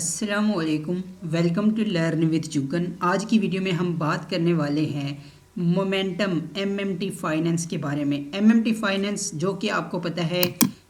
अस्सलामुअलैकुम, welcome to learn with Jugan. आज की वीडियो में हम बात करने वाले हैं मोमेंटम एमएमटी फाइनेंस के बारे में। एमएमटी फाइनेंस जो कि आपको पता है,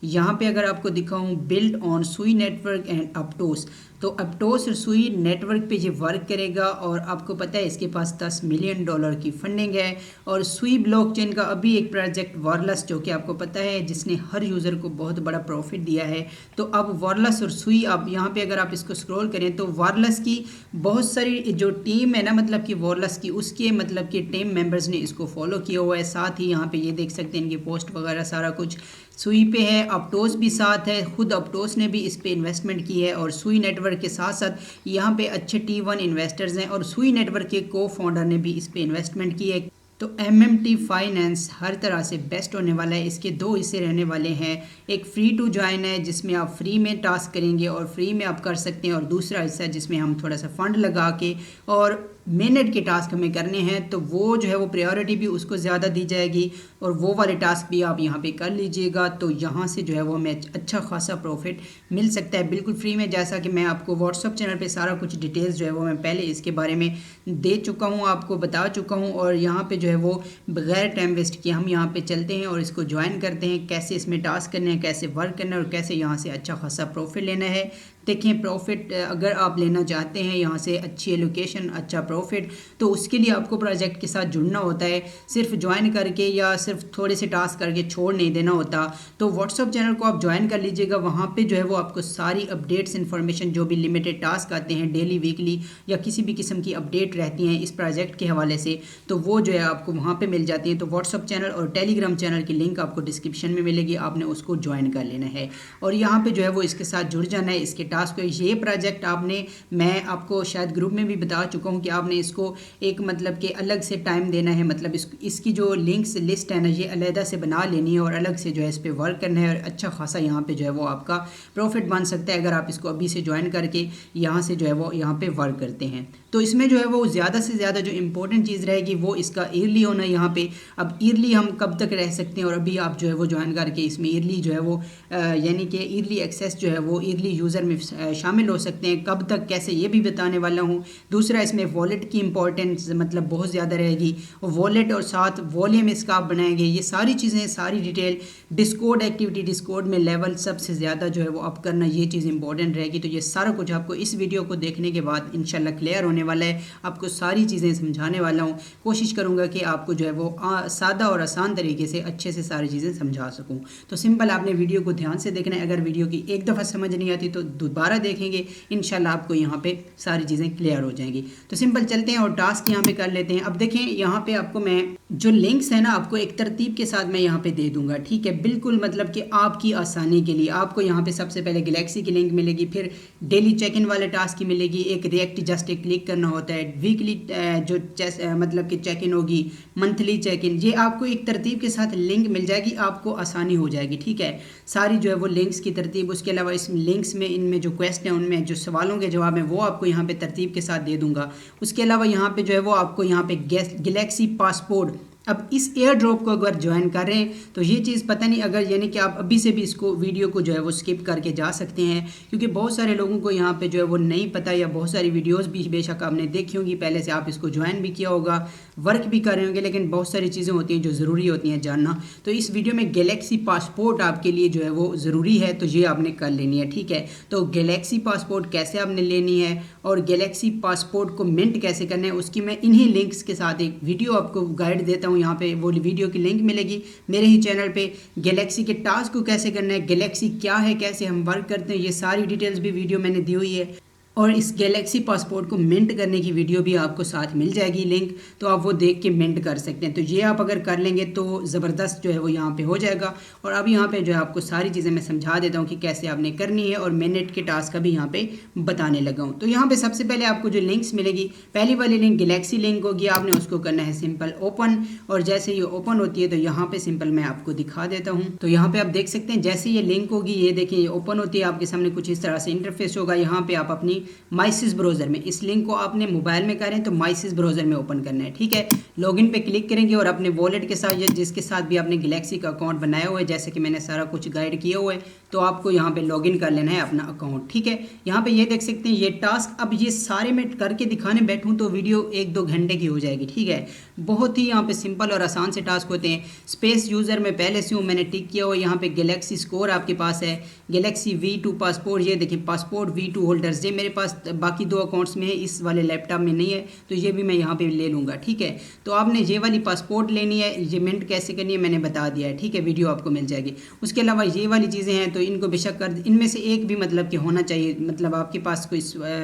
यहाँ पे अगर आपको दिखाऊं, बिल्ड ऑन सुई नेटवर्क एंड अपटोस। तो अपटोस और सुई नेटवर्क पे ये वर्क करेगा और आपको पता है इसके पास $10 मिलियन की फंडिंग है। और सुई ब्लॉकचेन का अभी एक प्रोजेक्ट वॉरलस जो कि आपको पता है जिसने हर यूज़र को बहुत बड़ा प्रॉफिट दिया है। तो अब वॉरलस और सुई, आप यहाँ पे अगर आप इसको स्क्रॉल करें तो वॉरलस की बहुत सारी जो टीम है ना, मतलब कि वॉरलस की, उसके मतलब कि टीम मेंबर्स ने इसको फॉलो किया हुआ है। साथ ही यहाँ पे ये देख सकते हैं इनकी पोस्ट वगैरह सारा कुछ सुई पे है। अपटोस भी साथ है, खुद अपटोस ने भी इस पे इन्वेस्टमेंट की है। और सुई नेटवर्क के साथ साथ यहाँ पे अच्छे T1 इन्वेस्टर्स हैं और सुई नेटवर्क के को फाउंडर ने भी इस पे इन्वेस्टमेंट की है। तो एमएमटी फाइनेंस हर तरह से बेस्ट होने वाला है। इसके दो हिस्से रहने वाले हैं, एक फ्री टू ज्वाइन है जिसमें आप फ्री में टास्क करेंगे और फ्री में आप कर सकते हैं, और दूसरा हिस्सा जिसमें हम थोड़ा सा फंड लगा के और मिनट के टास्क हमें करने हैं, तो वो जो है वो प्रायोरिटी भी उसको ज़्यादा दी जाएगी और वो वाले टास्क भी आप यहाँ पे कर लीजिएगा। तो यहाँ से जो है वो हमें अच्छा खासा प्रॉफिट मिल सकता है बिल्कुल फ्री में। जैसा कि मैं आपको व्हाट्सअप चैनल पे सारा कुछ डिटेल्स जो है वो मैं पहले इसके बारे में दे चुका हूँ, आपको बता चुका हूँ। और यहाँ पे जो है वो बगैर टाइम वेस्ट किए हम यहाँ पे चलते हैं और इसको ज्वाइन करते हैं, कैसे इसमें टास्क करने हैं, कैसे वर्क करना है और कैसे यहाँ से अच्छा खासा प्रॉफिट लेना है। देखें, प्रॉफिट अगर आप लेना चाहते हैं यहाँ से अच्छी एलोकेशन, अच्छा प्रॉफिट, तो उसके लिए आपको प्रोजेक्ट के साथ जुड़ना होता है। सिर्फ ज्वाइन करके या सिर्फ थोड़े से टास्क करके छोड़ नहीं देना होता। तो व्हाट्सअप चैनल को आप ज्वाइन कर लीजिएगा, वहाँ पे जो है वो आपको सारी अपडेट्स इन्फॉर्मेशन, जो भी लिमिटेड टास्क आते हैं डेली, वीकली या किसी भी किस्म की अपडेट रहती हैं इस प्रोजेक्ट के हवाले से, तो वो जो है आपको वहाँ पर मिल जाती है। तो व्हाट्सअप चैनल और टेलीग्राम चैनल की लिंक आपको डिस्क्रिप्शन में मिलेगी, आपने उसको ज्वाइन कर लेना है और यहाँ पर जो है वो इसके साथ जुड़ जाना है। इसके टास्क को, ये प्रोजेक्ट आपने, मैं आपको शायद ग्रुप में भी बता चुका हूँ कि आपने इसको एक मतलब कि अलग से टाइम देना है, मतलब इसकी जो लिंक्स लिस्ट है ना, ये अलहदा से बना लेनी है और अलग से जो है इस पर वर्क करना है। और अच्छा खासा यहाँ पे जो है वो आपका प्रॉफिट बन सकता है अगर आप इसको अभी से ज्वाइन करके यहाँ से जो है वो यहाँ पे वर्क करते हैं। तो इसमें जो है वो ज़्यादा से ज़्यादा जो इंपॉर्टेंट चीज़ रहेगी वो इसका ईयरली होना है यहाँ पे। अब ईयरली हम कब तक रह सकते हैं, और अभी आप जो है वो ज्वाइन करके इसमें ईयरली जो है वो यानी कि ईयरली एक्सेस जो है वो ईयरली यूज़र में शामिल हो सकते हैं। कब तक, कैसे, ये भी बताने वाला हूँ। दूसरा, इसमें वॉलेट की इंपॉर्टेंस मतलब बहुत ज़्यादा रहेगी, वॉलेट और साथ वॉल्यूम इसका आप बनाएंगे, ये सारी चीज़ें, सारी डिटेल। डिस्कॉर्ड एक्टिविटी, डिस्कॉर्ड में लेवल सबसे ज़्यादा जो है वो अप करना, ये चीज़ इंपॉर्टेंट रहेगी। तो ये सारा कुछ आपको इस वीडियो को देखने के बाद इंशाल्लाह क्लियर होने वाला है। आपको सारी चीज़ें समझाने वाला हूँ, कोशिश करूँगा कि आपको जो है वो सादा और आसान तरीके से अच्छे से सारी चीज़ें समझा सकूँ। तो सिंपल आपने वीडियो को ध्यान से देखना है। अगर वीडियो की एक दफ़ा समझ नहीं आती तो दोबारा देखेंगे, इंशाल्लाह आपको यहाँ पे सारी चीज़ें क्लियर हो जाएंगी। तो सिंपल चलते हैं और टास्क यहाँ पे कर लेते हैं। अब देखें, यहाँ पे आपको मैं जो लिंक्स है ना, आपको एक तरतीब के साथ मैं यहाँ पे दे दूंगा, ठीक है, बिल्कुल मतलब कि आपकी आसानी के लिए। आपको यहाँ पे सबसे पहले गैलेक्सी की लिंक मिलेगी, फिर डेली चेक इन वाले टास्क की मिलेगी, एक रिएक्ट जस्ट एक क्लिक करना होता है, वीकली जो मतलब कि चेक इन होगी, मंथली चेक इन, ये आपको एक तरतीब के साथ लिंक मिल जाएगी, आपको आसानी हो जाएगी, ठीक है। सारी जो है वो लिंक्स की तरतीब, उसके अलावा इस लिंक्स में, इनमें जो क्वेश्चन है उनमें जो सवालों के जवाब हैं वो आपको यहाँ पे तरतीब के साथ दे दूंगा। उसके अलावा यहाँ पे जो है वो आपको यहाँ पे गैलेक्सी पासपोर्ट, अब इस एयर ड्रॉप को अगर ज्वाइन कर रहे हैं तो ये चीज़ पता नहीं, अगर यानी कि आप अभी से भी इसको वीडियो को जो है वो स्किप करके जा सकते हैं, क्योंकि बहुत सारे लोगों को यहाँ पे जो है वो नहीं पता, या बहुत सारी वीडियोस भी बेशक आपने देखी होंगी पहले से, आप इसको ज्वाइन भी किया होगा, वर्क भी कर रहे होंगे, लेकिन बहुत सारी चीज़ें होती हैं जो ज़रूरी होती हैं जानना। तो इस वीडियो में गैलेक्सी पासपोर्ट आपके लिए जो है वो ज़रूरी है, तो ये आपने कर लेनी है, ठीक है। तो गैलेक्सी पासपोर्ट कैसे आपने लेनी है और गैलेक्सी पासपोर्ट को मिंट कैसे करना है, उसकी मैं इन्हीं लिंक्स के साथ एक वीडियो आपको गाइड देता हूँ। यहाँ पे वो वीडियो की लिंक मिलेगी मेरे ही चैनल पे। गैलेक्सी के टास्क को कैसे करना है, गैलेक्सी क्या है, कैसे हम वर्क करते हैं, ये सारी डिटेल्स भी वीडियो मैंने दी हुई है। और इस गैलेक्सी पासपोर्ट को मिंट करने की वीडियो भी आपको साथ मिल जाएगी लिंक, तो आप वो देख के मिंट कर सकते हैं। तो ये आप अगर कर लेंगे तो ज़बरदस्त जो है वो यहाँ पे हो जाएगा। और अब यहाँ पे जो है आपको सारी चीज़ें मैं समझा देता हूँ कि कैसे आपने करनी है, और मिनट के टास्क का भी यहाँ पे बताने लगा हूँ। तो यहाँ पे सबसे पहले आपको जो लिंक्स मिलेगी, पहली वाली लिंक गैलेक्सी लिंक होगी, आपने उसको करना है सिंपल ओपन। और जैसे ये ओपन होती है तो यहाँ पे सिंपल मैं आपको दिखा देता हूँ। तो यहाँ पे आप देख सकते हैं जैसे ये लिंक होगी, ये देखिए ये ओपन होती है, आपके सामने कुछ इस तरह से इंटरफेस होगा। यहाँ पे आप अपनी माइसिस ब्राउज़र में, इस लिंक को आपने मोबाइल में करें तो माइसिस ब्राउज़र में ओपन करना है, ठीक है। लॉगिन पे क्लिक करेंगे और अपने वॉलेट के साथ, जिसके साथ भी आपने गैलेक्सी का अकाउंट बनाया हुआ है, जैसे कि मैंने सारा कुछ गाइड किया हुआ है, तो आपको यहाँ पे लॉगिन कर लेना है अपना अकाउंट, ठीक है। यहाँ पे ये देख सकते हैं ये टास्क, अब ये सारे मैं करके दिखाने बैठूँ तो वीडियो 1-2 घंटे की हो जाएगी, ठीक है। बहुत ही यहाँ पे सिंपल और आसान से टास्क होते हैं। स्पेस यूज़र में पहले से हूँ, मैंने टिक किया हुआ। यहाँ पे गैलेक्सी स्कोर आपके पास है, गैलेक्सी V2 पासपोर्ट, ये देखिए पासपोर्ट V2 होल्डर्स, ये मेरे पास बाकी 2 अकाउंट्स में है, इस वाले लैपटॉप में नहीं है, तो ये भी मैं यहाँ पे ले लूँगा, ठीक है। तो आपने ये वाली पासपोर्ट लेनी है, ये मिंट कैसे करनी है मैंने बता दिया है, ठीक है, वीडियो आपको मिल जाएगी। उसके अलावा ये वाली चीज़ें हैं तो इनको बेशक कर, इनमें से एक भी मतलब कि होना चाहिए, मतलब आपके पास कोई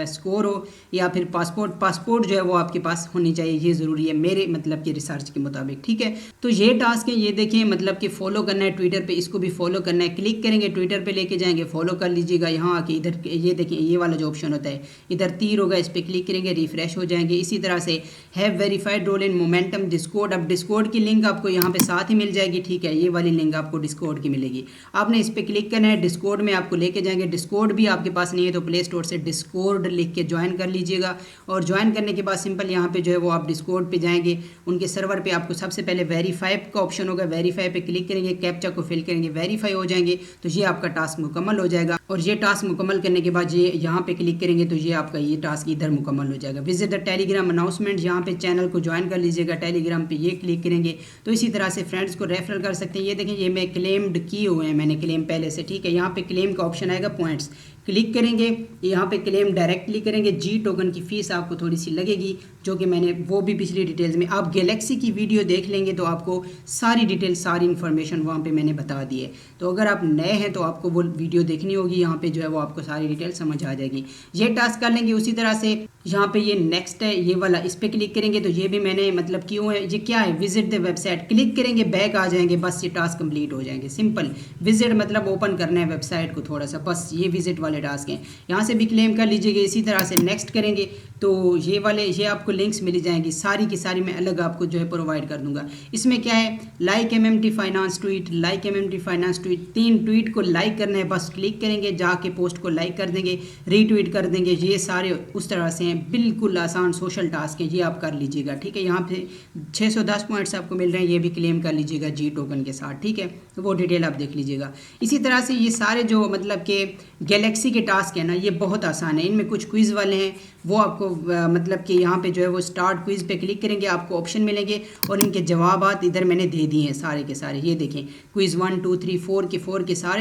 स्कोर हो या फिर पासपोर्ट जो है वो आपके पास होनी चाहिए, ये ज़रूरी है मेरे मतलब कि रिसर्च के मुताबिक, ठीक है। तो ये टास्क है, ये देखिए मतलब कि फॉलो करना है ट्विटर पे, इसको भी फॉलो करना है। क्लिक करेंगे ट्विटर पे लेके जाएंगे, फॉलो कर लीजिएगा। यहाँ आके इधर ये देखिए ये वाला जो ऑप्शन होता है इधर तीर होगा, इस पर क्लिक करेंगे, रिफ्रेश हो जाएंगे। इसी तरह से have verified role in momentum discord, अब डिस्कॉर्ड की लिंक आपको यहाँ पे साथ ही मिल जाएगी, ठीक है, ये वाली लिंक आपको डिस्कॉर्ड की मिलेगी। आपने इस पर क्लिक करना है, डिस्कॉर्ड में आपको लेके जाएंगे। डिस्कॉर्ड भी आपके पास नहीं है तो प्ले स्टोर से डिस्कॉर्ड लिख के ज्वाइन कर लीजिएगा, और ज्वाइन करने के बाद सिंपल यहाँ पे जो है वो आप डिस्कॉर्ड पे जाएंगे, उनके सर्वर पे आपको सबसे पहले वेरीफाई का ऑप्शन होगा, वेरीफाई पे क्लिक करेंगे, कैप्चा को फिल करेंगे, वेरीफाई हो जाएंगे तो ये आपका टास्क मुकम्मल हो जाएगा। और ये टास्क मुकम्मल करने के बाद ये यहाँ पे क्लिक करेंगे तो ये आपका ये टास्क इधर मुकम्मल हो जाएगा। विजिट द टेलीग्राम अनाउंसमेंट, यहाँ पे चैनल को ज्वाइन कर लीजिएगा, टेलीग्राम पे ये क्लिक करेंगे तो इसी तरह से फ्रेंड्स को रेफरल कर सकते हैं। ये देखें ये मैं क्लेम्ड किए हुए हैं, मैंने क्लेम पहले से, ठीक है। यहाँ पे क्लेम का ऑप्शन आएगा, पॉइंट्स क्लिक करेंगे, यहाँ पे क्लेम डायरेक्टली करेंगे। जी टोकन की फ़ीस आपको थोड़ी सी लगेगी, जो कि मैंने वो भी पिछली डिटेल्स में, आप गैलेक्सी की वीडियो देख लेंगे तो आपको सारी डिटेल सारी इन्फॉर्मेशन वहाँ पे मैंने बता दी है। तो अगर आप नए हैं तो आपको वो वीडियो देखनी होगी, यहाँ पे जो है वो आपको सारी डिटेल समझ आ जाएगी। ये टास्क कर लेंगे। उसी तरह से यहाँ पे ये नेक्स्ट है ये वाला, इस पर क्लिक करेंगे तो ये भी मैंने मतलब क्यों है, ये क्या है, विजिट द वेबसाइट, क्लिक करेंगे बैक आ जाएंगे, बस ये टास्क कंप्लीट हो जाएंगे। सिंपल विजिट मतलब ओपन करना है वेबसाइट को थोड़ा सा, बस ये विजिट वाले टास्क हैं। यहाँ से भी क्लेम कर लीजिएगा। इसी तरह से नेक्स्ट करेंगे तो ये वाले ये आपको लिंक्स मिल जाएंगी, सारी की सारी मैं अलग आपको जो है प्रोवाइड कर दूंगा। इसमें क्या है, like MMT finance tweet, like MMT finance tweet, 3 tweet को लाइक करना है, बस क्लिक करेंगे, जाके पोस्ट को लाइक कर देंगे, रीट्वीट कर देंगे। ये सारे उस तरह से हैं, बिल्कुल आसान सोशल टास्क है, ये आप कर लीजिएगा, ठीक है। यहाँ पे 610 पॉइंट्स आपको मिल रहे हैं, ये भी क्लेम कर लीजिएगा जी टोकन के साथ, ठीक है। तो वो डिटेल आप देख लीजिएगा। इसी तरह से ये सारे जो मतलब के गैलेक्सी के टास्क है ना, ये बहुत आसान है। इनमें कुछ क्विज़ वाले हैं, वो आपको मतलब कि यहाँ पे जो है वो स्टार्ट क्विज़ पे क्लिक करेंगे, आपको ऑप्शन मिलेंगे और इनके जवाबात इधर मैंने दे दिए हैं सारे के सारे। ये देखें क्विज़ 1 2 3 4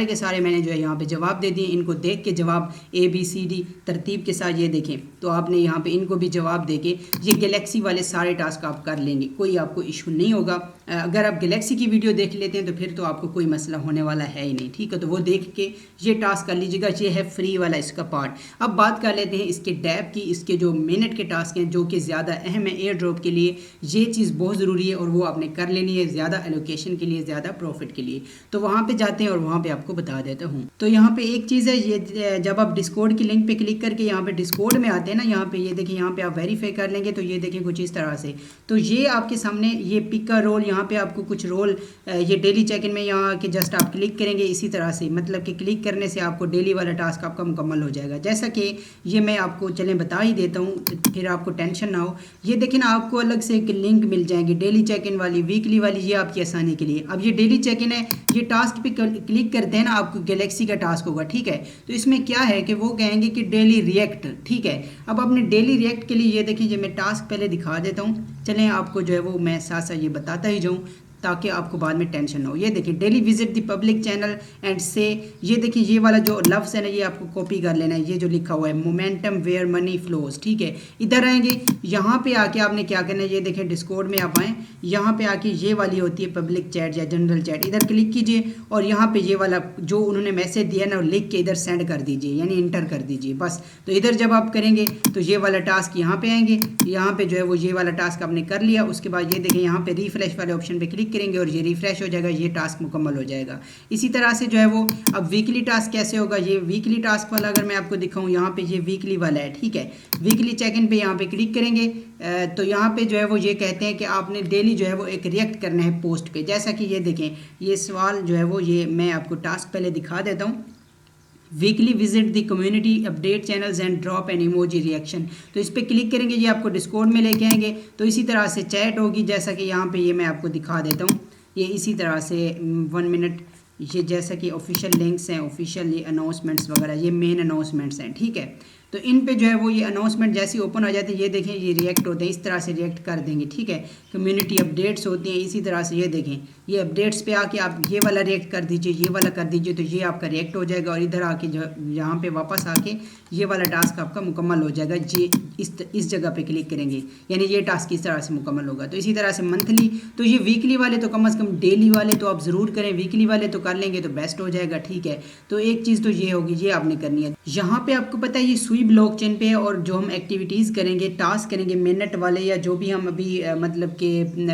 के सारे मैंने जो है यहाँ पे जवाब दे दिए। इनको देख के जवाब ABCD तरतीब के साथ ये देखें, तो आपने यहाँ पे इनको भी जवाब दे के ये गैलेक्सी वाले सारे टास्क आप कर लेंगे, कोई आपको इशू नहीं होगा। अगर आप गैलेक्सी की वीडियो देख लेते हैं तो फिर तो आपको कोई मसला होने वाला है ही नहीं, ठीक है। तो वो देख के ये टास्क कर लीजिएगा। ये है फ्री वाला इसका पार्ट। अब बात कर लेते हैं इसके डैब की, इसके जो मिनट के टास्क हैं जो कि ज़्यादा अहम है एयर ड्रॉप के लिए, ये चीज़ बहुत ज़रूरी है और वो आपने कर लेनी है, ज़्यादा एलोकेशन के लिए, ज़्यादा प्रॉफिट के लिए। तो वहाँ पे जाते हैं और वहाँ पे आपको बता देता हूँ। तो यहाँ पे एक चीज़ है, ये जब आप डिस्कॉर्ड की लिंक पे क्लिक करके यहाँ पे डिस्कॉर्ड में आते हैं ना, यहाँ पे ये देखिए यहाँ पे आप वेरीफाई कर लेंगे तो ये देखिए कुछ इस तरह से। तो ये आपके सामने ये पिक का रोल, यहाँ पे आपको कुछ रोल, ये डेली चेक इन में यहाँ के जस्ट आप क्लिक करेंगे इसी तरह से, मतलब कि क्लिक करने से आपको डेली वाला टास्क आपका मुकम्मल हो जाएगा। जैसा कि ये मैं आपको चलें बता ही देता हूँ, फिर आपको टेंशन ना हो। ये देखें ना, आपको अलग से एक लिंक मिल जाएगी डेली चेक इन वाली, वीकली वाली, ये आपकी आसानी के लिए। अब ये डेली चेक इन है, ये टास्क पे क्लिक करते हैं ना, आपको गैलेक्सी का टास्क होगा, ठीक है। तो इसमें क्या है कि वो कहेंगे कि डेली रिएक्ट, ठीक है। अब अपने डेली रिएक्ट के लिए ये देखिए, ये मैं टास्क पहले दिखा देता हूँ, चलें आपको जो है वो मैं साथ साथ ये बताता ही जाऊँ ताकि आपको बाद में टेंशन ना हो। ये देखिए daily visit the public channel and से, ये देखिए ये वाला जो लफ्ज़ है ना, ये आपको कॉपी कर लेना है, ये जो लिखा हुआ है मोमेंटम वेयर मनी फ्लोज, ठीक है। इधर आएंगे, यहाँ पे आके आपने क्या करना है, ये देखें डिस्कॉर्ड में आप आएँ, यहाँ पे आके ये वाली होती है पब्लिक चैट या जनरल चैट, इधर क्लिक कीजिए और यहाँ पे ये वाला जो उन्होंने मैसेज दिया ना लिख के इधर सेंड कर दीजिए, यानी इंटर कर दीजिए बस। तो इधर जब आप करेंगे तो ये वाला टास्क यहाँ पे आएंगे, यहाँ पे जो है वो ये वाला टास्क आपने कर लिया। उसके बाद ये देखें यहाँ पे रिफ्रेश वाले ऑप्शन पे क्लिक करेंगे और ये रिफ्रेश हो जाएगा, ये टास्क मुकम्मल हो जाएगा। इसी तरह से जो है वो अब वीकली टास्क कैसे होगा, ये वीकली टास्क वाला अगर मैं आपको दिखाऊं, यहाँ पे ये वीकली वाला है, ठीक है। वीकली चेक इन पे यहाँ पे क्लिक करेंगे तो यहाँ पे जो है वो ये कहते हैं कि आपने डेली जो है वो एक रिएक्ट करना है पोस्ट पे। जैसा कि ये देखें, ये सवाल जो है वो ये मैं आपको टास्क पहले दिखा देता हूँ। Weekly visit the community update channels and drop an emoji reaction, तो इस पर क्लिक करेंगे, ये आपको डिस्कॉर्ड में लेके आएंगे। तो इसी तरह से चैट होगी, जैसा कि यहाँ पे ये मैं आपको दिखा देता हूँ। ये इसी तरह से 1 मिनट ये जैसा कि ऑफिशियल लिंक्स हैं, ऑफिशियल ये अनाउंसमेंट्स वगैरह, ये मेन अनाउंसमेंट्स हैं, ठीक है। तो इन पे जो है वो ये अनाउंसमेंट जैसे ही ओपन हो जाते हैं, ये देखें ये रिएक्ट होते हैं, इस तरह से रिएक्ट कर देंगे, ठीक है। कम्युनिटी अपडेट्स होती हैं इसी तरह से, ये देखें ये अपडेट्स पे आके आप ये वाला रिएक्ट कर दीजिए, ये वाला कर दीजिए, तो ये आपका रिएक्ट हो जाएगा और इधर आके जो यहाँ पे वापस आके ये वाला टास्क आपका मुकम्मल हो जाएगा। जी इस जगह पे क्लिक करेंगे यानी ये टास्क इस तरह से मुकम्मल होगा। तो इसी तरह से मंथली, तो ये वीकली वाले तो कम से कम, डेली वाले तो आप ज़रूर करें, वीकली वाले तो कर लेंगे तो बेस्ट हो जाएगा, ठीक है। तो एक चीज़ तो ये होगी, ये आपने करनी है। यहाँ पे आपको पता है ये सुई ब्लॉकचेन पे है और जो हम एक्टिविटीज़ करेंगे, टास्क करेंगे मिनट वाले, या जो भी हम अभी मतलब कि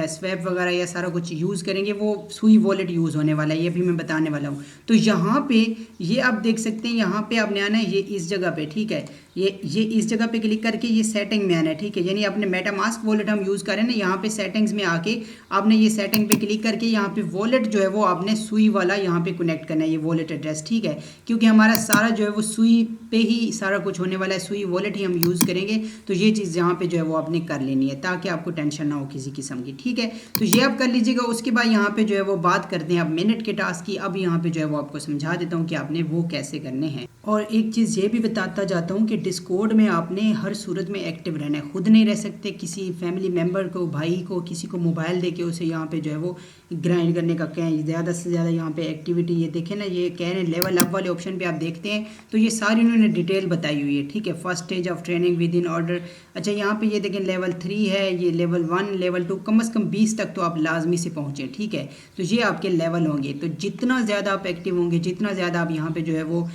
स्वैप वगैरह या सारा कुछ यूज़ करेंगे, वो सुई वॉलेट यूज़ होने वाला है, ये भी मैं बताने वाला हूँ। तो यहाँ पे ये आप देख सकते हैं, यहाँ पे आपने आना है ये इस जगह पे, ठीक है। ये इस जगह पे क्लिक करके ये सेटिंग में आना है, ठीक है। यानी अपने मेटामास्क वॉलेट हम यूज़ करें ना, यहाँ पे सेटिंग्स में आके आपने ये सेटिंग पे क्लिक करके यहाँ पे वॉलेट जो है वो आपने सुई वाला यहाँ पे कनेक्ट करना है, ये वॉलेट एड्रेस, ठीक है। क्योंकि हमारा सारा जो है वो सुई पे ही सारा कुछ होने वाला है, सुई वॉलेट ही हम यूज़ करेंगे। तो ये चीज़ यहाँ पे जो है वो आपने कर लेनी है ताकि आपको टेंशन ना हो किसी किस्म की, ठीक है। तो ये आप कर लीजिएगा। उसके बाद यहाँ पे जो है वो बात करते हैं अब मिनट के टास्क की। अब यहाँ पे जो है वो आपको समझा देता हूँ कि आपने वो कैसे करने हैं। और एक चीज़ ये भी बताता जाता हूँ कि डिस्कॉर्ड में आपने हर सूरत में एक्टिव रहना है, खुद नहीं रह सकते। किसी फैमिली मेम्बर को, भाई को, किसी को मोबाइल दे के उसे यहाँ पे जो है वो ग्राइंड करने का कहें, ज़्यादा से ज़्यादा यहाँ पे एक्टिविटी, ये देखें ना, ये कह रहे हैं लेवल अप वाले ऑप्शन पे आप देखते हैं तो ये सारी उन्होंने डिटेल बताई हुई है, ठीक है। First stage of training with in order. अच्छा यहाँ पे ये देखें लेवल 3 है, ये लेवल 1, लेवल 2, कम से कम 20 तक तो आप लाजमी से पहुँचें, ठीक है। तो ये आपके लेवल होंगे। तो जितना ज़्यादा आप एक्टिव होंगे, जितना ज़्यादा आप यहाँ पे जो है वो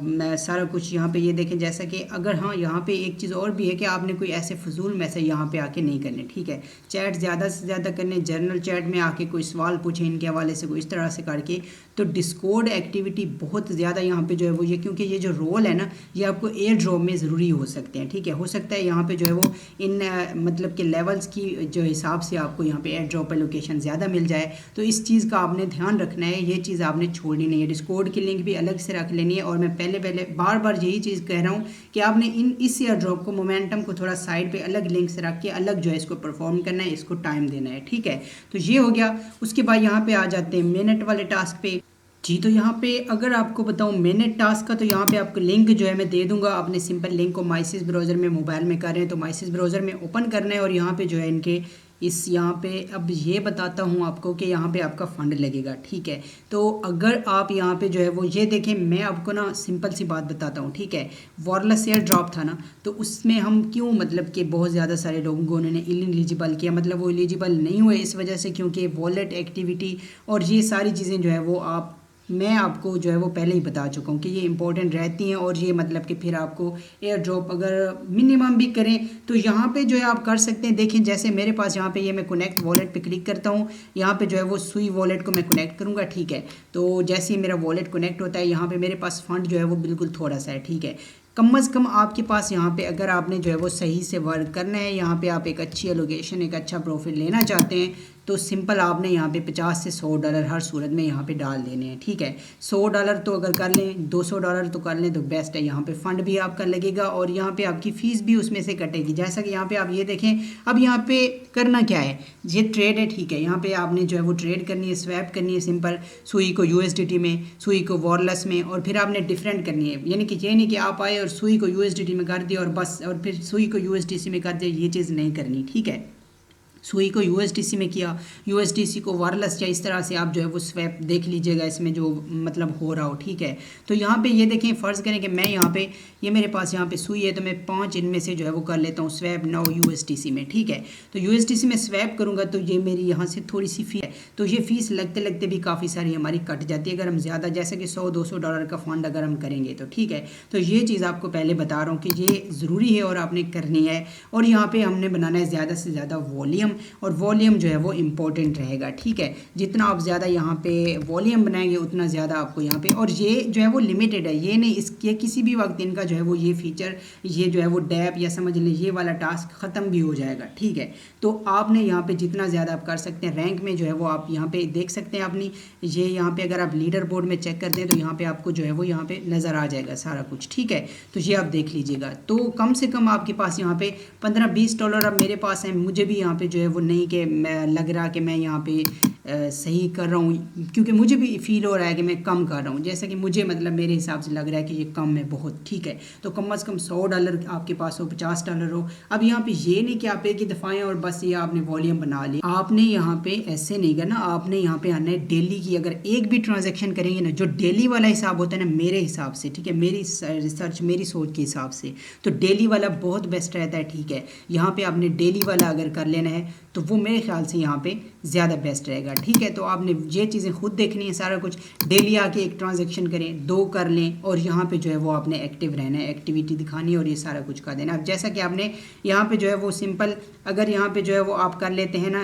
सारा कुछ यहाँ पे ये देखें, जैसा कि अगर हाँ यहाँ पे एक चीज़ और भी है कि आपने कोई ऐसे फजूल मैसेज यहाँ पे आके नहीं करने, ठीक है। चैट ज़्यादा से ज़्यादा करने, जर्नल चैट में आके कोई सवाल पूछे इनके हवाले से, कोई इस तरह से करके। तो डिस्कॉर्ड एक्टिविटी बहुत ज़्यादा यहाँ पे जो है वो ये, क्योंकि ये जो रोल है ना, ये आपको एयर ड्रॉप में ज़रूरी हो सकते हैं, ठीक है। हो सकता है यहाँ पे जो है वो इन मतलब के लेवल्स की जो हिसाब से आपको यहाँ पे एयर ड्रॉप लोकेशन ज़्यादा मिल जाए। तो इस चीज़ का आपने ध्यान रखना है, ये चीज़ आपने छोड़नी नहीं है। डिस्कॉर्ड की लिंक भी अलग से रख लेनी है। और मैं पहले बार बार यही चीज़ कह रहा हूँ कि आपने इस एयर ड्रॉप को, मोमेंटम को थोड़ा साइड पे अलग लिंक से रख के अलग जो है इसको परफॉर्म करना है, इसको टाइम देना है, ठीक है। तो ये हो गया। उसके बाद यहाँ पे आ जाते हैं मिनट वाले टास्क पे। जी तो यहाँ पे अगर आपको बताऊँ मिनट टास्क का, तो यहाँ पे आपको लिंक जो है मैं दे दूंगा। अपने सिंपल लिंक को माइसिस ब्राउज़र में मोबाइल में कर रहे हैं तो माइसिस ब्राउज़र में ओपन करना है और यहाँ पे जो है इनके यहाँ पे अब ये बताता हूँ आपको कि यहाँ पे आपका फ़ंड लगेगा, ठीक है। तो अगर आप यहाँ पे जो है वो ये देखें, मैं आपको ना सिंपल सी बात बताता हूँ, ठीक है। वॉरलेस एयर ड्रॉप था ना, तो उसमें हम क्यों मतलब कि बहुत ज़्यादा सारे लोगों को उन्होंने इलिजिबल किया, मतलब वो एलिजिबल नहीं हुए इस वजह से क्योंकि वॉलेट एक्टिविटी और ये सारी चीज़ें जो है वो मैं आपको जो है वो पहले ही बता चुका हूँ कि ये इंपॉर्टेंट रहती हैं। और ये मतलब कि फिर आपको एयर ड्रॉप अगर मिनिमम भी करें तो यहाँ पे जो है आप कर सकते हैं। देखें जैसे मेरे पास यहाँ पे ये मैं कनेक्ट वॉलेट पे क्लिक करता हूँ, यहाँ पे जो है वो सुई वॉलेट को मैं कनेक्ट करूँगा, ठीक है। तो जैसे ही मेरा वॉलेट कनेक्ट होता है, यहाँ पे मेरे पास फ़ंड जो है वो बिल्कुल थोड़ा सा है, ठीक है। कम से कम आपके पास यहाँ पे अगर आपने जो है वो सही से वर्क करना है, यहाँ पे आप एक अच्छी एलोकेशन, एक अच्छा प्रॉफिट लेना चाहते हैं, तो सिंपल आपने यहाँ पे 50 से $100 हर सूरत में यहाँ पे डाल देने हैं, ठीक है। $100 तो अगर कर लें, $200 तो कर लें तो बेस्ट है। यहाँ पे फ़ंड भी आपका लगेगा और यहाँ पे आपकी फ़ीस भी उसमें से कटेगी। जैसा कि यहाँ पे आप ये देखें, अब यहाँ पे करना क्या है, ये ट्रेड है, ठीक है। यहाँ पे आपने जो है वो ट्रेड करनी है, स्वैप करनी है सिंपल, सुई को USDT में, सुई को वॉरलेस में, और फिर आपने डिफरेंट करनी है। यानी कि ये नहीं कि आप आए और सुई को USDT में कर दिया और बस, और फिर सुई को USDC में कर दिया, ये चीज़ नहीं करनी, ठीक है। सुई को USDC में किया, USDC को वायरलेस, या इस तरह से आप जो है वो स्वैप देख लीजिएगा इसमें जो मतलब हो रहा हो, ठीक है। तो यहाँ पे ये देखें, फ़र्ज़ करें कि मैं यहाँ पे ये मेरे पास यहाँ पे सुई है तो मैं 5 इनमें से जो है वो कर लेता हूँ स्वैप नाउ USDC में, ठीक है। तो USDC में स्वैप करूँगा तो ये मेरी यहाँ से थोड़ी सी फ़ी है, तो ये फ़ीस लगते लगते भी काफ़ी सारी हमारी कट जाती है अगर हम ज़्यादा, जैसे कि $100-200 का फ़ंड अगर हम करेंगे तो, ठीक है। तो ये चीज़ आपको पहले बता रहा हूँ कि ये ज़रूरी है और आपने करनी है। और यहाँ पर हमने बनाना है ज़्यादा से ज़्यादा वॉल्यूम, और वॉल्यूम जो है वो इम्पोर्टेंट रहेगा, ठीक है। जितना आप ज़्यादा यहाँ पे वॉल्यूम बनाएंगे उतना ज़्यादा आपको यहाँ पे, और ये जो है वो लिमिटेड है, ये नहीं इसके किसी भी वक्त इनका जो है वो ये फीचर, ये जो है वो डैप या समझ लें ये वाला टास्क ख़त्म भी हो जाएगा, ठीक है। तो आपने यहाँ पे जितना ज़्यादा आप कर सकते हैं, रैंक में जो है वो आप यहाँ पे देख सकते हैं अपनी, ये यहाँ पे अगर आप लीडर बोर्ड में चेक करते हैं तो यहाँ पे आपको जो है वो यहाँ पे नज़र आ जाएगा सारा कुछ, ठीक है। तो ये आप देख लीजिएगा। तो कम से कम आपके पास यहाँ पे $15-20 अब मेरे पास है, मुझे भी यहाँ पे जो है वो नहीं कि मैं लग रहा कि मैं यहाँ पे सही कर रहा हूँ, क्योंकि मुझे भी फील हो रहा है कि मैं कम कर रहा हूँ, जैसा कि मुझे मतलब मेरे हिसाब से लग रहा है कि ये कम है बहुत, ठीक है। तो कम से कम $100 आपके पास हो, $50 हो। अब यहाँ पे ये नहीं कि आप एक ही दफ़ा आएं और बस ये आपने वॉल्यूम बना ली, आपने यहाँ पे ऐसे नहीं करना, आपने यहाँ पे आना है डेली की। अगर एक भी ट्रांजेक्शन करेंगे ना, जो डेली वाला हिसाब होता है ना, मेरे हिसाब से, ठीक है, मेरी रिसर्च मेरी सोच के हिसाब से तो डेली वाला बहुत बेस्ट रहता है, ठीक है। यहाँ पे आपने डेली वाला अगर कर लेना है तो वो मेरे ख्याल से यहाँ पे ज़्यादा बेस्ट रहेगा, ठीक है। तो आपने ये चीज़ें खुद देखनी है, सारा कुछ डेली आके एक ट्रांजैक्शन करें, 2 कर लें, और यहाँ पे जो है वो आपने एक्टिव रहना है, एक्टिविटी दिखानी है और ये सारा कुछ कर देना। अब जैसा कि आपने यहाँ पे जो है वो सिंपल, अगर यहाँ पे जो है वो आप कर लेते हैं ना,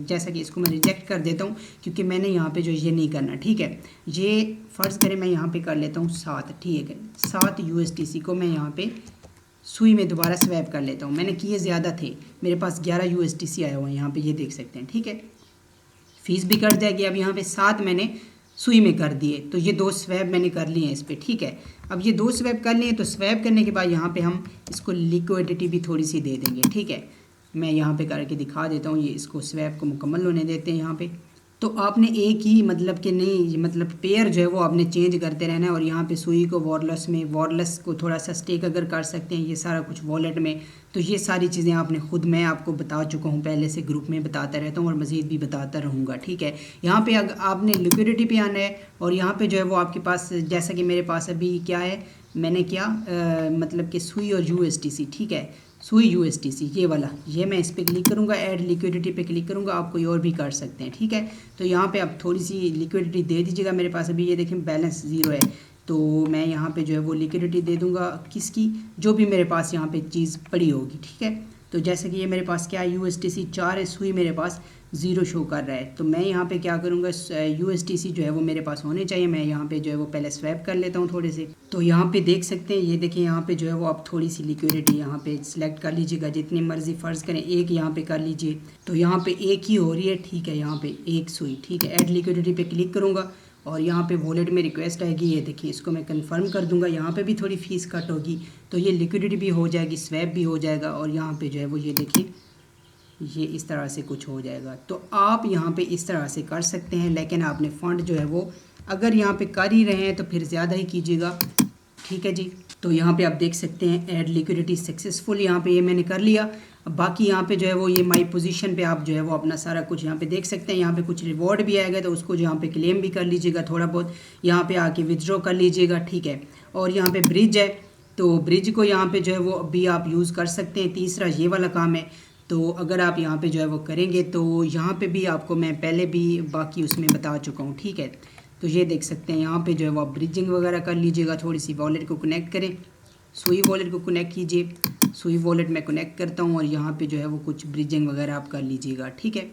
जैसा कि इसको मैं रिजेक्ट कर देता हूँ क्योंकि मैंने यहाँ पे जो ये नहीं करना, ठीक है। ये फ़र्ज़ करें मैं यहाँ पे कर लेता हूँ 7, ठीक है, 7 USDC को मैं यहाँ पे सुई में दोबारा स्वैप कर लेता हूँ। मैंने किए ज़्यादा थे, मेरे पास 11 USDC आया हुआ है, यहाँ पे ये देख सकते हैं, ठीक है। फीस भी कट जाएगी। अब यहाँ पे 7 मैंने सुई में कर दिए, तो ये 2 स्वैप मैंने कर लिए हैं इस पर, ठीक है। अब ये 2 स्वैप कर लिए, तो स्वैप करने के बाद यहाँ पे हम इसको लिक्विडिटी भी थोड़ी सी दे देंगे, ठीक है। मैं यहाँ पे करके दिखा देता हूँ, ये इसको स्वैप को मुकम्मल होने देते हैं यहाँ पे। तो आपने एक ही मतलब कि नहीं, मतलब पेयर जो है वो आपने चेंज करते रहना है, और यहाँ पे सुई को वॉरलेस में, वॉरलेस को थोड़ा सा स्टेक अगर कर सकते हैं, ये सारा कुछ वॉलेट में, तो ये सारी चीज़ें आपने खुद, मैं आपको बता चुका हूँ पहले से, ग्रुप में बताता रहता हूँ और मज़ीद भी बताता रहूँगा, ठीक है। यहाँ पे अगर आपने लिक्विडिटी पे आना है, और यहाँ पे जो है वो आपके पास, जैसा कि मेरे पास अभी क्या है, मैंने क्या मतलब कि सुई और USDC, ठीक है, सुई USDC ये वाला, ये मैं इस पर क्लिक करूँगा, ऐड लिक्विडिटी पे क्लिक करूँगा, आप कोई और भी कर सकते हैं, ठीक है। तो यहाँ पे आप थोड़ी सी लिक्विडिटी दे दीजिएगा। मेरे पास अभी ये देखें बैलेंस 0 है, तो मैं यहाँ पे जो है वो लिक्विडिटी दे दूँगा किसकी, जो भी मेरे पास यहाँ पे चीज़ पड़ी होगी, ठीक है। तो जैसे कि ये मेरे पास क्या है, USDC 4 है, सुई मेरे पास 0 शो कर रहा है, तो मैं यहाँ पे क्या करूँगा, USDC जो है वो मेरे पास होने चाहिए। मैं यहाँ पे जो है वो पहले स्वैप कर लेता हूँ थोड़े से। तो यहाँ पे देख सकते हैं, ये देखिए यहाँ पे जो है वो आप थोड़ी सी लिक्विडिटी यहाँ पे सिलेक्ट कर लीजिएगा, जितनी मर्जी फ़र्ज़ करें एक यहाँ पे कर लीजिए, तो यहाँ पे एक ही हो रही है, ठीक है, यहाँ पे एक सुई, ठीक है। ऐड लिक्विडिटी पे क्लिक करूँगा और यहाँ पे वॉलेट में रिक्वेस्ट आएगी, ये देखिए, इसको मैं कंफर्म कर दूंगा। यहाँ पे भी थोड़ी फ़ीस कट होगी, तो ये लिक्विडिटी भी हो जाएगी, स्वैप भी हो जाएगा, और यहाँ पे जो है वो ये देखिए, ये इस तरह से कुछ हो जाएगा। तो आप यहाँ पे इस तरह से कर सकते हैं, लेकिन आपने फ़ंड जो है वो अगर यहाँ पे कर ही रहे हैं तो फिर ज़्यादा ही कीजिएगा, ठीक है जी। तो यहाँ पे आप देख सकते हैं ऐड लिक्विडिटी सक्सेसफुल, यहाँ पे ये मैंने कर लिया। अब बाकी यहाँ पे जो है वो ये माई पोजीशन पे आप जो है वो अपना सारा कुछ यहाँ पे देख सकते हैं। यहाँ पे कुछ रिवॉर्ड भी आएगा, तो उसको यहाँ पे क्लेम भी कर लीजिएगा, थोड़ा बहुत यहाँ पे आके विथड्रॉ कर लीजिएगा, ठीक है। और यहाँ पे ब्रिज है, तो ब्रिज को यहाँ पे जो है वो अभी आप यूज़ कर सकते हैं। तीसरा ये वाला काम है, तो अगर आप यहाँ पे जो है वो करेंगे तो यहाँ पे भी आपको मैं पहले भी बाकी उसमें बता चुका हूँ, ठीक है। तो ये देख सकते हैं यहाँ पे जो है वो आप ब्रिजिंग वगैरह कर लीजिएगा, थोड़ी सी वॉलेट को कनेक्ट करें, सुई वॉलेट को कनेक्ट कीजिए, सुई वॉलेट में कनेक्ट करता हूँ, और यहाँ पे जो है वो कुछ ब्रिजिंग वगैरह आप कर लीजिएगा, ठीक है।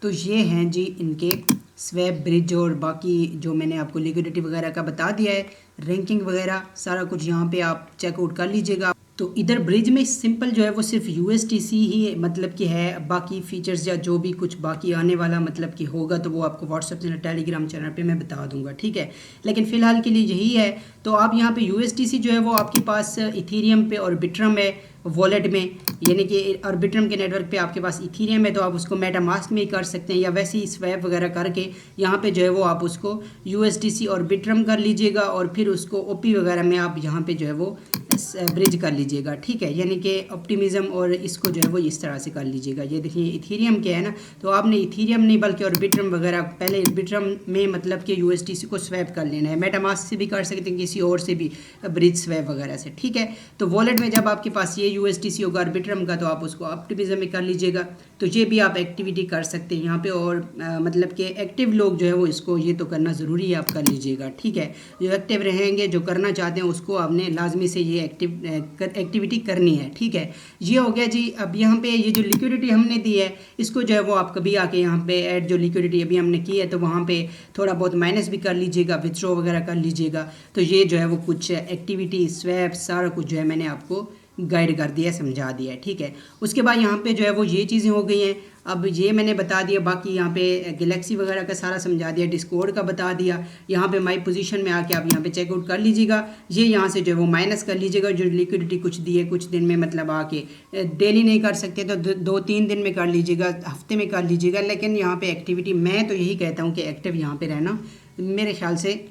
तो ये हैं जी इनके स्वैप, ब्रिज, और बाकी जो मैंने आपको लिक्विडिटी वगैरह का बता दिया है, रैंकिंग वगैरह सारा कुछ यहाँ पे आप चेकआउट कर लीजिएगा। तो इधर ब्रिज में सिंपल जो है वो सिर्फ USDC ही मतलब कि है, बाकी फीचर्स या जो भी कुछ बाकी आने वाला मतलब कि होगा तो वो आपको व्हाट्सएप चैनल, टेलीग्राम चैनल पे मैं बता दूंगा, ठीक है। लेकिन फ़िलहाल के लिए यही है। तो आप यहाँ पे USDC जो है वो आपके पास इथीरियम पे और बिट्रम है वॉलेट में, यानी कि अर्बिट्रम के नेटवर्क पे आपके पास इथीरियम है, तो आप उसको मेटामास्क में ही कर सकते हैं, या वैसे ही स्वैप वगैरह करके यहाँ पे जो है वो आप उसको USDC और बिट्रम कर लीजिएगा, और फिर उसको OP वगैरह में आप यहाँ पे जो है वो ब्रिज कर लीजिएगा, ठीक है। यानी कि ऑप्टिमिज्म और इसको जो है वो इस तरह से कर लीजिएगा। ये देखिए इथीरियम क्या है ना, तो आपने इथीरियम नहीं बल्कि ऑर्बिट्रम वगैरह, पहले ऑर्बिट्रम में मतलब कि USDC को स्वैप कर लेना है, मेटामास्क से भी कर सकते हैं, किसी और से भी ब्रिज स्वैप वगैरह से, ठीक है। तो वॉलेट में जब आपके पास ये USDC होगा ऑर्बिट्रम का, तो आप उसको ऑप्टिमिज्म में कर लीजिएगा। तो ये भी आप एक्टिविटी कर सकते हैं यहाँ पे, और मतलब कि एक्टिव लोग जो है वो इसको ये तो करना ज़रूरी है, आप कर लीजिएगा, ठीक है। जो एक्टिव रहेंगे, जो करना चाहते हैं, उसको आपने लाजमी से ये एक्टिविटी करनी है, ठीक है। ये हो गया जी। अब यहाँ पे ये जो लिक्विडिटी हमने दी है, इसको जो है वो आप कभी आके यहाँ पे ऐड जो लिक्विडिटी अभी हमने की है, तो वहाँ पे थोड़ा बहुत माइनस भी कर लीजिएगा, विथड्रॉ वगैरह कर लीजिएगा। तो ये जो है वो कुछ एक्टिविटी, स्वैप, सारा कुछ जो है मैंने आपको गाइड कर दिया है, समझा दिया है, ठीक है। उसके बाद यहाँ पे जो है वो ये चीज़ें हो गई हैं। अब ये मैंने बता दिया, बाकी यहाँ पे गैलेक्सी वगैरह का सारा समझा दिया, डिस्कॉर्ड का बता दिया। यहाँ पे माई पोजीशन में आके आप यहाँ पे चेकआउट कर लीजिएगा। ये यहाँ से जो है वो माइनस कर लीजिएगा, जो लिक्विडिटी कुछ दी है कुछ दिन में, मतलब आके डेली नहीं कर सकते तो 2-3 दिन में कर लीजिएगा, हफ्ते में कर लीजिएगा। लेकिन यहाँ पे एक्टिविटी मैं तो यही कहता हूँ कि एक्टिव यहाँ पे रहना मेरे ख्याल से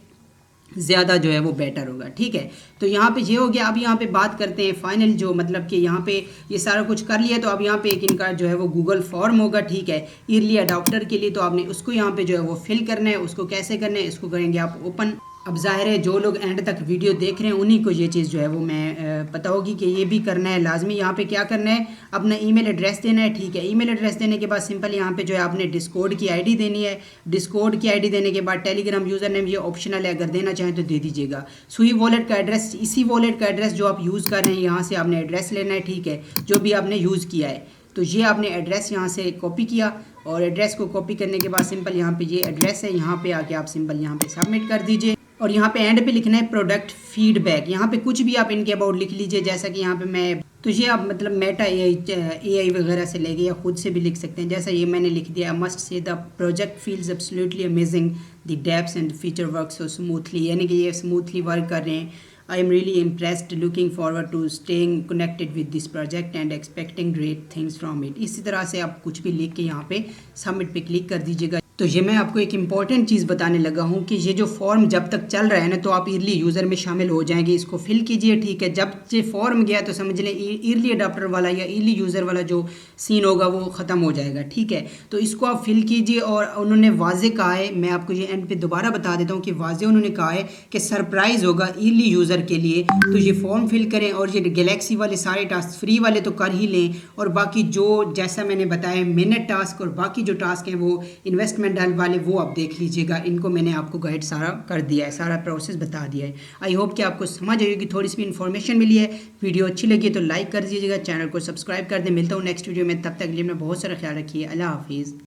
ज़्यादा जो है वो बेटर होगा, ठीक है। तो यहाँ पे ये हो गया। अब यहाँ पे बात करते हैं फाइनल, जो मतलब कि यहाँ पे ये सारा कुछ कर लिया। तो अब यहाँ पे एक इनका जो है वो गूगल फॉर्म होगा, ठीक है, ईयरली अडॉप्टर के लिए। तो आपने उसको यहाँ पे जो है वो फिल करना है। उसको कैसे करना है, इसको करेंगे आप ओपन। अब जाहिर है जो लोग एंड तक वीडियो देख रहे हैं उन्हीं को ये चीज़ जो है वो मैं पता होगी कि ये भी करना है लाजमी। यहाँ पे क्या करना है, अपना ईमेल एड्रेस देना है, ठीक है। ईमेल एड्रेस देने के बाद सिंपल यहाँ पे जो है आपने डिस्कॉर्ड की आईडी देनी है। डिस्कॉर्ड की आईडी देने के बाद टेलीग्राम यूज़र नेम ये ऑप्शनल है, अगर देना चाहें तो दे दीजिएगा। सुई वॉलेट का एड्रेस, इसी वॉलेट का एड्रेस जो आप यूज़ कर रहे हैं यहाँ से आपने एड्रेस लेना है, ठीक है, जो भी आपने यूज़ किया है। तो ये आपने एड्रेस यहाँ से कॉपी किया, और एड्रेस को कॉपी करने के बाद सिंपल यहाँ पे ये एड्रेस है, यहाँ पे आके आप सिंपल यहाँ पे सबमिट कर दीजिए। और यहाँ पे एंड पे लिखना है प्रोडक्ट फीडबैक। यहाँ पे कुछ भी आप इनके अबाउट लिख लीजिए, जैसा कि यहाँ पे मैं, तो ये आप मतलब मेटा एआई वगैरह से लेके या खुद से भी लिख सकते हैं। जैसा ये मैंने लिख दिया, must say the project feels absolutely amazing, the dapps and feature work so smoothly, यानी कि ये स्मूथली वर्क कर रहे हैं। I am really impressed, looking forward to staying connected with this project and expecting great things from it. इसी तरह से आप कुछ भी लिख के यहाँ पे सबमिट पे क्लिक कर दीजिएगा। तो ये मैं आपको एक इम्पॉर्टेंट चीज़ बताने लगा हूँ कि ये जो फॉर्म जब तक चल रहा है ना, तो आप ईयरली यूज़र में शामिल हो जाएंगे, इसको फिल कीजिए, ठीक है। जब ये फॉर्म गया तो समझ लें ईयरली अडॉप्टर वाला या ईयरली यूज़र वाला जो सीन होगा वो ख़त्म हो जाएगा, ठीक है। तो इसको आप फिल कीजिए। और उन्होंने वाजे कहा है, मैं आपको ये एंड पे दोबारा बता देता हूँ कि वाजे उन्होंने कहा है कि सरप्राइज़ होगा ईयरली यूज़र के लिए। तो ये फॉर्म फिल करें, और ये गैलेक्सी वाले सारे टास्क फ्री वाले तो कर ही लें, और बाकी जो जैसा मैंने बताया मिनट टास्क और बाकी जो टास्क हैं वो इन्वेस्टमेंट वाले वो आप देख लीजिएगा। इनको मैंने आपको गाइड सारा कर दिया है, सारा प्रोसेस बता दिया है। आई होप कि आपको समझ आएगी, थोड़ी सी भी इन्फॉर्मेशन मिली है। वीडियो अच्छी लगी तो लाइक कर दीजिएगा, चैनल को सब्सक्राइब कर दें। मिलता हूँ नेक्स्ट वीडियो में, तब तक के लिए मैं बहुत सारा ख्याल रखिए। अल्लाह हाफिज़।